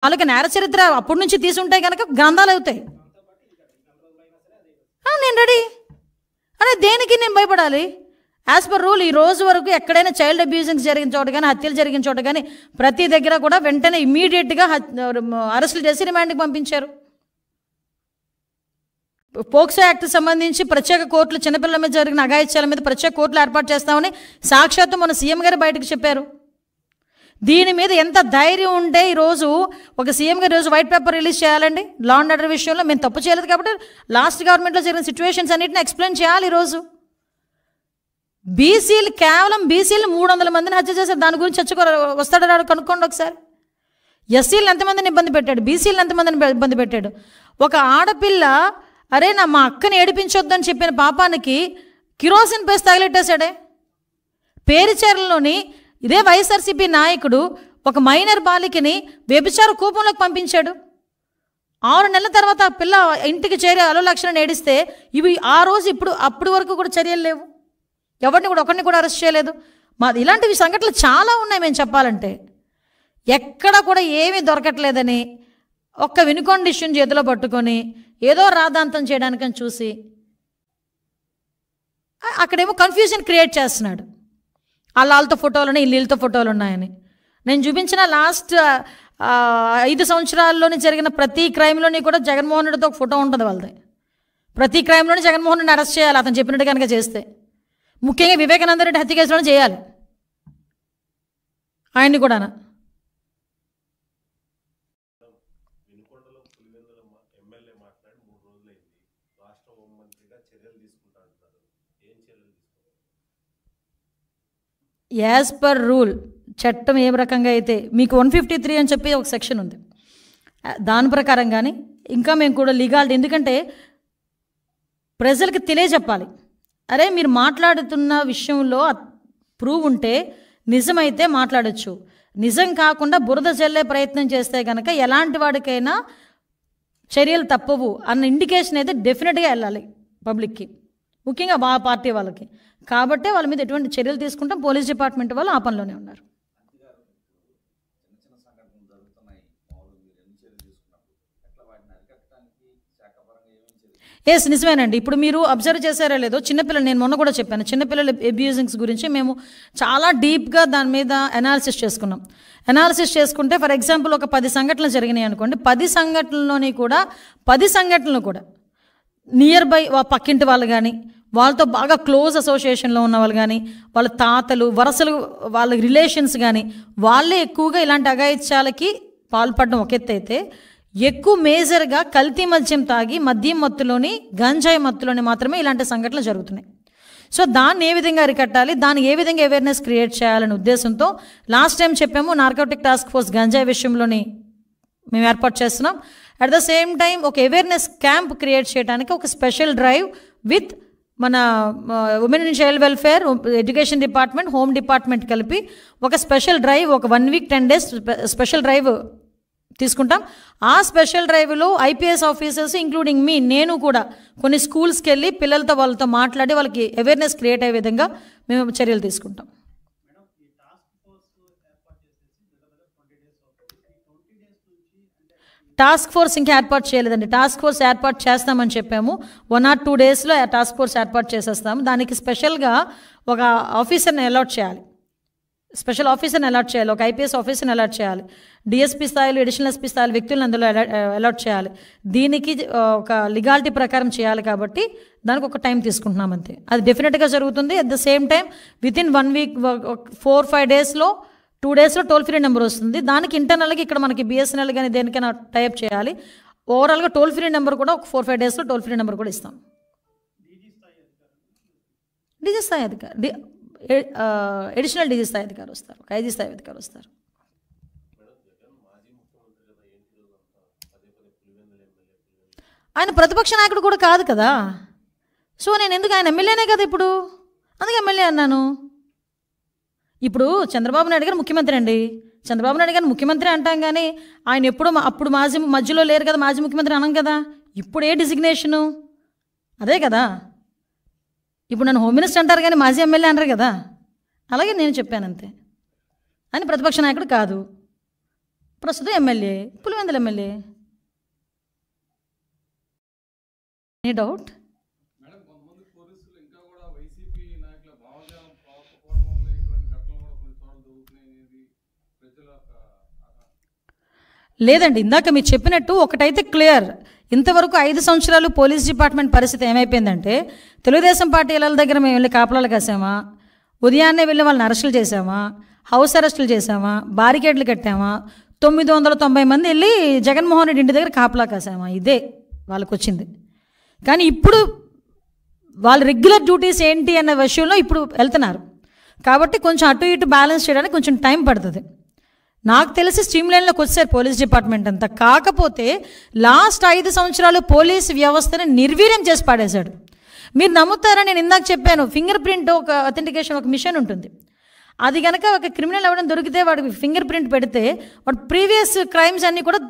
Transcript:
వాళ్ళకి నేర చరిత్ర అప్పటి నుంచి తీసుంటే కనుక గ్రంథాలు అవుతాయి. నేను రెడీ అదే దేనికి నేను భయపడాలి? యాజ్ పర్ రూల్ ఈ రోజు వరకు ఎక్కడైనా చైల్డ్ అబ్యూజింగ్ జరిగిన చోట కానీ, హత్యలు జరిగిన చోట కానీ ప్రతి దగ్గర కూడా వెంటనే ఇమీడియట్గా అరెస్టులు చేసి రిమాండ్కి పంపించారు. పోక్సో యాక్ట్ సంబంధించి ప్రత్యేక కోర్టులు చిన్నపిల్లల మీద జరిగిన అఘాయిత్యాల మీద ప్రత్యేక కోర్టులు ఏర్పాటు చేస్తామని సాక్షాత్తు మన సీఎం గారు బయటకు చెప్పారు. దీని మీద ఎంత ధైర్యం ఉంటే ఈరోజు ఒక సీఎం గారు ఈరోజు వైట్ పేపర్ రిలీజ్ చేయాలండి? లా అండ్ ఆర్డర్ విషయంలో మేము తప్పు చేయలేదు కాబట్టి లాస్ట్ గవర్నమెంట్లో జరిగిన సిచ్యువేషన్స్ అన్నింటిని ఎక్స్ప్లెయిన్ చేయాలి. ఈరోజు బీసీలు కేవలం 300 మందిని హత్య చేశారు. దాని గురించి వస్తాడు కనుక్కోండి ఒకసారి. ఎస్సీలను ఎంతమందిని ఇబ్బంది పెట్టాడు, బీసీలను ఎంతమందిని ఇబ్బంది పెట్టాడు. ఒక ఆడపిల్ల అరే మా అక్కని ఏడిపించొద్దని చెప్పిన పాపానికి కిరోసిన్ పేసి తగిలెట్టేశాడే. పేరుచేరలోని ఇదే వైఎస్ఆర్సీపీ నాయకుడు ఒక మైనర్ బాలికని వ్యభిచార కూపంలోకి పంపించాడు. 6 నెలల తర్వాత ఆ పిల్ల ఇంటికి చేరే అలోలక్షణాన్ని ఏడిస్తే ఇవి ఆ రోజు అప్పటి వరకు కూడా చర్యలు లేవు. ఒకరిని కూడా అరెస్ట్ చేయలేదు. ఇలాంటివి సంఘటనలు చాలా ఉన్నాయి. మేము చెప్పాలంటే ఎక్కడ కూడా ఏమీ దొరకట్లేదని ఒక్క వినుకొండ ఇష్యూని చేతిలో పట్టుకొని ఏదో రాద్ధాంతం చేయడానికని చూసి అక్కడేమో కన్ఫ్యూజన్ క్రియేట్ చేస్తున్నాడు. వాళ్ళతో ఫోటోలు ఉన్నాయి, వీళ్ళతో ఫోటోలు ఉన్నాయని. నేను చూపించిన లాస్ట్ 5 సంవత్సరాల్లోని జరిగిన ప్రతి క్రైమ్లోని కూడా జగన్మోహన్ రెడ్డితో ఒక ఫోటో ఉంటుంది వాళ్ళది. ప్రతి క్రైమ్లోని జగన్మోహన్ రెడ్డిని అరెస్ట్ చేయాలి అతను చెప్పినట్టు కనుక చేస్తే. ముఖ్యంగా వివేకానంద రెడ్డి హత్య కేసులోనే చేయాలి ఆయన్ని కూడా. యాజ్ పర్ రూల్ చట్టం ఏ రకంగా అయితే మీకు 153 అని చెప్పి ఒక సెక్షన్ ఉంది, దాని ప్రకారం కానీ ఇంకా మేము కూడా లీగాలిటీ, ఎందుకంటే ప్రజలకు తెలియజెప్పాలి. అరే మీరు మాట్లాడుతున్న విషయంలో ప్రూవ్ ఉంటే నిజమైతే మాట్లాడచ్చు, నిజం కాకుండా బురద జల్లే ప్రయత్నం చేస్తే కనుక ఎలాంటి వాడికైనా చర్యలు తప్పవు అన్న ఇండికేషన్ అయితే డెఫినెట్గా వెళ్ళాలి పబ్లిక్కి, ముఖ్యంగా పార్టీ వాళ్ళకి. కాబట్టే వాళ్ళ మీద ఎటువంటి చర్యలు తీసుకుంటాం. పోలీస్ డిపార్ట్మెంట్ వాళ్ళు ఆ పనిలోనే ఉన్నారు. ఎస్ నిజమేనండి. ఇప్పుడు మీరు అబ్జర్వ్ చేశారో లేదో, చిన్నపిల్లలు నేను మొన్న కూడా చెప్పాను, చిన్నపిల్లల అబ్యూజింగ్స్ గురించి మేము చాలా డీప్గా దాని మీద అనాలిసిస్ చేసుకున్నాం. అనాలిసిస్ చేసుకుంటే ఫర్ ఎగ్జాంపుల్ ఒక 10 సంఘటనలు జరిగినాయి అనుకోండి, 10 సంఘటనలోని కూడా 10 సంఘటనలు కూడా నియర్ బై పక్కింటి వాళ్ళు కానీ, వాళ్ళతో బాగా క్లోజ్ అసోసియేషన్లో ఉన్న వాళ్ళు కానీ, వాళ్ళ తాతలు వరసలు వాళ్ళ రిలేషన్స్ కానీ వాళ్ళే ఎక్కువగా ఇలాంటి అఘాయిత్యాలకి పాల్పడడం ఒక ఎత్తు అయితే, ఎక్కువ మేజర్గా కల్తీ మద్యం తాగి మద్యం మత్తులోని గంజాయి మత్తులోని మాత్రమే ఇలాంటి సంఘటనలు జరుగుతున్నాయి. సో దాన్ని ఏ విధంగా అరికట్టాలి, దాన్ని ఏ విధంగా అవేర్నెస్ క్రియేట్ చేయాలనే ఉద్దేశంతో లాస్ట్ టైం చెప్పాము నార్కోటిక్ టాస్క్ ఫోర్స్ గంజాయి విషయంలోని మేము ఏర్పాటు చేస్తున్నాం. అట్ ద సేమ్ టైం ఒక అవేర్నెస్ క్యాంప్ క్రియేట్ చేయడానికి ఒక స్పెషల్ డ్రైవ్ విత్ మన women and child welfare, education department, home department కలిపి ఒక స్పెషల్ డ్రైవ్, ఒక 1 వీక్ 10 డేస్ స్పెషల్ డ్రైవ్ తీసుకుంటాం. ఆ స్పెషల్ డ్రైవ్లో ఐపీఎస్ ఆఫీసర్స్ ఇంక్లూడింగ్ నేను కూడా కొన్ని స్కూల్స్కి వెళ్ళి పిల్లలతో వాళ్ళతో మాట్లాడి వాళ్ళకి అవేర్నెస్ క్రియేట్ అయ్యే విధంగా మేము చర్యలు తీసుకుంటాం. టాస్క్ ఫోర్స్ ఇంకా ఏర్పాటు చేయలేదండి. టాస్క్ ఫోర్స్ ఏర్పాటు చేస్తామని చెప్పాము. 1 or 2 డేస్లో టాస్క్ ఫోర్స్ ఏర్పాటు చేసేస్తాము. దానికి స్పెషల్గా ఒక ఆఫీసర్ని అలాట్ చేయాలి, స్పెషల్ ఆఫీసర్ని అలాట్ చేయాలి, ఒక ఐపీఎస్ ఆఫీసర్ని అలాట్ చేయాలి, డిఎస్పీ స్థాయిలో అడిషనల్ ఎస్పీ స్థాయిలో వ్యక్తులను అందులో అలాట్ చేయాలి. దీనికి ఒక లీగాలిటీ ప్రకారం చేయాలి కాబట్టి దానికి ఒక టైం తీసుకుంటున్నాం అంతే. అది డెఫినెట్గా జరుగుతుంది. At the same time within 1 week 4-5 డేస్లో 2 డేస్లో టోల్ ఫ్రీ నెంబర్ వస్తుంది. దానికి ఇంటర్నల్గా ఇక్కడ మనకి బిఎస్ఎన్ఎల్ కానీ దేనికైనా టైప్ చేయాలి. ఓవరాల్గా టోల్ ఫ్రీ నెంబర్ కూడా ఒక 4-5 డేస్లో టోల్ ఫ్రీ నెంబర్ కూడా ఇస్తాం. డీజీ స్థాయి అధికారి, అడిషనల్ డీజీ స్థాయి అధికారి వస్తారు, ఒక ఐజీ స్థాయి అధికారి వస్తారు. ఆయన ప్రతిపక్ష నాయకుడు కూడా కాదు కదా. సో నేను ఎందుకు, ఆయన ఎమ్మెల్యేనే కదా ఇప్పుడు, అందుకే ఎమ్మెల్యే అన్నాను. ఇప్పుడు చంద్రబాబు నాయుడు గారు ముఖ్యమంత్రి అండి, చంద్రబాబు నాయుడు గారు ముఖ్యమంత్రి అంటాం కానీ ఆయన ఎప్పుడు అప్పుడు మధ్యలో లేరు కదా, మాజీ ముఖ్యమంత్రి అనం కదా. ఇప్పుడు ఏ డిజిగ్నేషను అదే కదా. ఇప్పుడు నన్ను హోమ్ మినిస్టర్ అంటారు కానీ మాజీ ఎమ్మెల్యే అంటారు కదా. అలాగే నేను చెప్పాను అంతే. ఆయన ప్రతిపక్ష నాయకుడు కాదు, ప్రస్తుతం MLA, Pulivendula MLA. Any doubt? లేదండి, ఇందాక మీరు చెప్పినట్టు ఒకటైతే క్లియర్, ఇంతవరకు 5 సంవత్సరాలు పోలీస్ డిపార్ట్మెంట్ పరిస్థితి ఏమైపోయిందంటే, తెలుగుదేశం పార్టీ ఇళ్ళ దగ్గర మేము వెళ్ళి కాపలాలు కాసామా, ఉదయాన్నే వెళ్ళి వాళ్ళని అరెస్టులు చేసామా, హౌస్ అరెస్టులు చేసామా, బారికేడ్లు కట్టామా, 990 మంది వెళ్ళి జగన్మోహన్ రెడ్డి ఇంటి దగ్గర కాపలా కాసామా, ఇదే వాళ్ళకు వచ్చింది. కానీ ఇప్పుడు వాళ్ళ రెగ్యులర్ డ్యూటీస్ ఏంటి అన్న విషయంలో ఇప్పుడు వెళ్తున్నారు. కాబట్టి కొంచెం అటు ఇటు బ్యాలెన్స్ చేయడానికి కొంచెం టైం పడుతుంది. నాకు తెలిసి స్ట్రీమ్ లైన్లోకి వచ్చారు పోలీస్ డిపార్ట్మెంట్ అంతా. కాకపోతే లాస్ట్ 5 సంవత్సరాలు పోలీస్ వ్యవస్థని నిర్వీర్యం చేసి పాడేశాడు. మీరు నమ్ముతారా, నేను ఇందాక చెప్పాను, ఫింగర్ ప్రింట్ ఒక అథెంటికేషన్ ఒక మిషన్ ఉంటుంది. అది కనుక ఒక క్రిమినల్ ఎవరైనా దొరికితే వాడికి ఫింగర్ ప్రింట్ పెడితే వాడు ప్రీవియస్ క్రైమ్స్ అన్నీ కూడా